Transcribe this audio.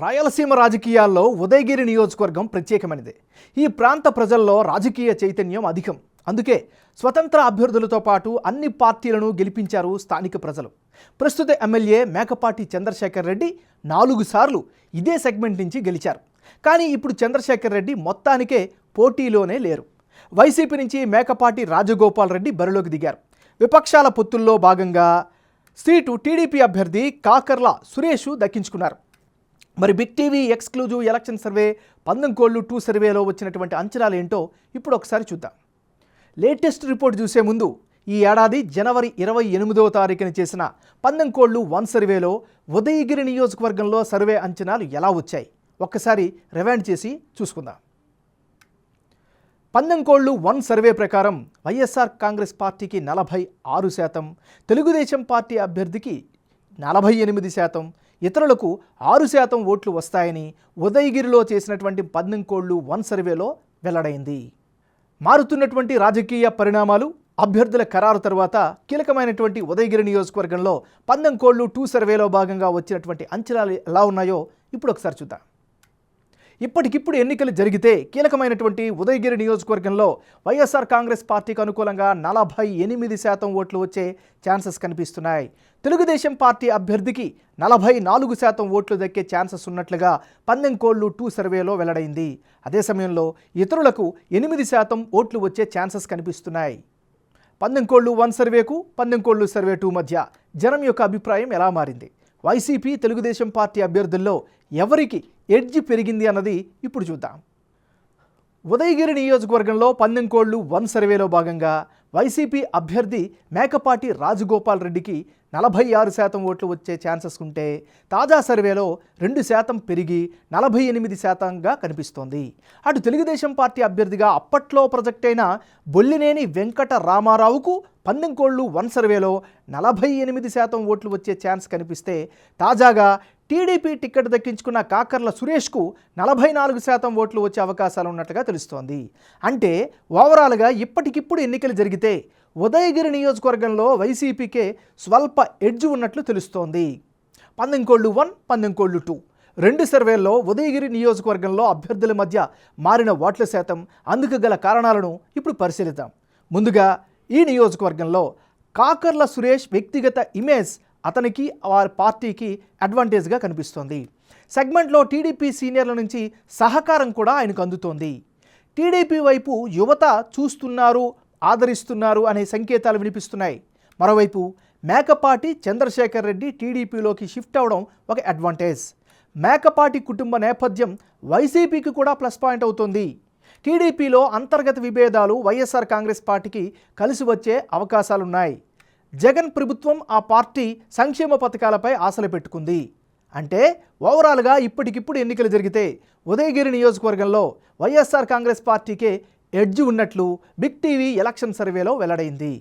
రాయలసీమ రాజకీయాల్లో ఉదయగిరి నియోజకవర్గం ప్రత్యేకమైనది. ఈ ప్రాంత ప్రజల్లో రాజకీయ చైతన్యం అధికం. అందుకే స్వతంత్ర అభ్యర్థులతో పాటు అన్ని పార్టీలను గెలిపించారు స్థానిక ప్రజలు. ప్రస్తుత ఎమ్మెల్యే మేకపాటి చంద్రశేఖర్ రెడ్డి 4 సార్లు ఇదే సెగ్మెంట్ నుంచి గెలిచారు. కానీ ఇప్పుడు చంద్రశేఖర్ రెడ్డి మొత్తానికే పోటీలోనే లేరు. వైసీపీ నుంచి మేకపాటి రాజగోపాల్ రెడ్డి బరిలోకి దిగారు. విపక్షాల పొత్తుల్లో భాగంగా సీటు టీడీపీ అభ్యర్థి కాకర్ల సురేష్ దక్కించుకున్నారు. మరి big TV exclusive election survey 19:2 సర్వేలో వచ్చినటువంటి అంచనాలు ఏంటో ఇప్పుడు ఒకసారి చూద్దాం. లేటెస్ట్ రిపోర్ట్ చూసే ముందు ఈ ఏడాది జనవరి 28వ తారీఖున చేసిన 19:1 సర్వేలో ఉదయగిరి నియోజకవర్గంలో సర్వే అంచనాలు ఎలా వచ్చాయి ఒక్కసారి రివైండ్ చేసి చూసుకుందాం. 19:1 సర్వే ప్రకారం వైఎస్ఆర్ కాంగ్రెస్ పార్టీకి 46%, తెలుగుదేశం పార్టీ అభ్యర్థికి 48%, ఇతరులకు 6% ఓట్లు వస్తాయని ఉదయగిరిలో చేసినటువంటి 19:1 సర్వేలో వెల్లడైంది. మారుతున్నటువంటి రాజకీయ పరిణామాలు, అభ్యర్థుల ఖరారు తర్వాత కీలకమైనటువంటి ఉదయగిరి నియోజకవర్గంలో 19:2 సర్వేలో భాగంగా వచ్చినటువంటి అంచనాలు ఎలా ఉన్నాయో ఇప్పుడు ఒకసారి చూద్దాం. ఇప్పటికిప్పుడు ఎన్నికలు జరిగితే కీలకమైనటువంటి ఉదయగిరి నియోజకవర్గంలో వైఎస్ఆర్ కాంగ్రెస్ పార్టీకి అనుకూలంగా 48% ఓట్లు వచ్చే ఛాన్సెస్ కనిపిస్తున్నాయి. తెలుగుదేశం పార్టీ అభ్యర్థికి 44% ఓట్లు దక్కే ఛాన్సెస్ ఉన్నట్లుగా 19:2 సర్వేలో వెల్లడైంది. అదే సమయంలో ఇతరులకు 8% ఓట్లు వచ్చే ఛాన్సెస్ కనిపిస్తున్నాయి. 19:1 సర్వేకు 19:2 సర్వే 2 మధ్య జనం యొక్క అభిప్రాయం ఎలా మారింది? వైసీపీ తెలుగుదేశం పార్టీ అభ్యర్థుల్లో ఎవరికి ఎడ్జ్ పెరిగింది అన్నది ఇప్పుడు చూద్దాం. ఉదయగిరి నియోజకవర్గంలో 19:1 సర్వేలో భాగంగా వైసీపీ అభ్యర్థి మేకపాటి రాజగోపాల్ రెడ్డికి 46% ఓట్లు వచ్చే ఛాన్సెస్ ఉంటే తాజా సర్వేలో 2% పెరిగి 48%గా కనిపిస్తోంది. అటు తెలుగుదేశం పార్టీ అభ్యర్థిగా అప్పట్లో ప్రొజెక్ట్ అయిన బొల్లినేని వెంకట రామారావుకు 19:1 సర్వేలో 48% ఓట్లు వచ్చే ఛాన్స్ కనిపిస్తే తాజాగా టీడీపీ టికెట్ దక్కించుకున్న కాకర్ల సురేష్కు 44% ఓట్లు వచ్చే అవకాశాలు ఉన్నట్లుగా తెలుస్తోంది. అంటే ఓవరాల్గా ఇప్పటికిప్పుడు ఎన్నికలు జరిగితే ఉదయగిరి నియోజకవర్గంలో వైసీపీకే స్వల్ప ఎడ్జ్ ఉన్నట్లు తెలుస్తోంది. 19:1, 19:2 రెండు సర్వేల్లో ఉదయగిరి నియోజకవర్గంలో అభ్యర్థుల మధ్య మారిన ఓట్ల శాతం, అందుకు గల కారణాలను ఇప్పుడు పరిశీలిద్దాం. ముందుగా ఈ నియోజకవర్గంలో కాకర్ల సురేష్ వ్యక్తిగత ఇమేజ్ అతనికి వారి పార్టీకి అడ్వాంటేజ్గా కనిపిస్తోంది. సెగ్మెంట్లో టీడీపీ సీనియర్ల నుంచి సహకారం కూడా ఆయనకు అందుతోంది. టీడీపీ వైపు యువత చూస్తున్నారు, ఆదరిస్తున్నారు అనే సంకేతాలు వినిపిస్తున్నాయి. మరోవైపు మేకపాటి చంద్రశేఖర్ రెడ్డి టీడీపీలోకి షిఫ్ట్ అవడం ఒక అడ్వాంటేజ్. మేకపాటి కుటుంబ నేపథ్యం వైసీపీకి కూడా ప్లస్ పాయింట్ అవుతోంది. టీడీపీలో అంతర్గత విభేదాలు వైఎస్ఆర్ కాంగ్రెస్ పార్టీకి కలిసి వచ్చే అవకాశాలున్నాయి. జగన్ ప్రభుత్వం ఆ పార్టీ సంక్షేమ పథకాలపై ఆశలు పెట్టుకుంది. అంటే ఓవరాల్గా ఇప్పటికిప్పుడు ఎన్నికలు జరిగితే ఉదయగిరి నియోజకవర్గంలో వైఎస్ఆర్ కాంగ్రెస్ పార్టీకే ఎడ్జ్ ఉన్నట్లు బిగ్ టీవీ ఎలక్షన్ సర్వేలో వెల్లడైంది.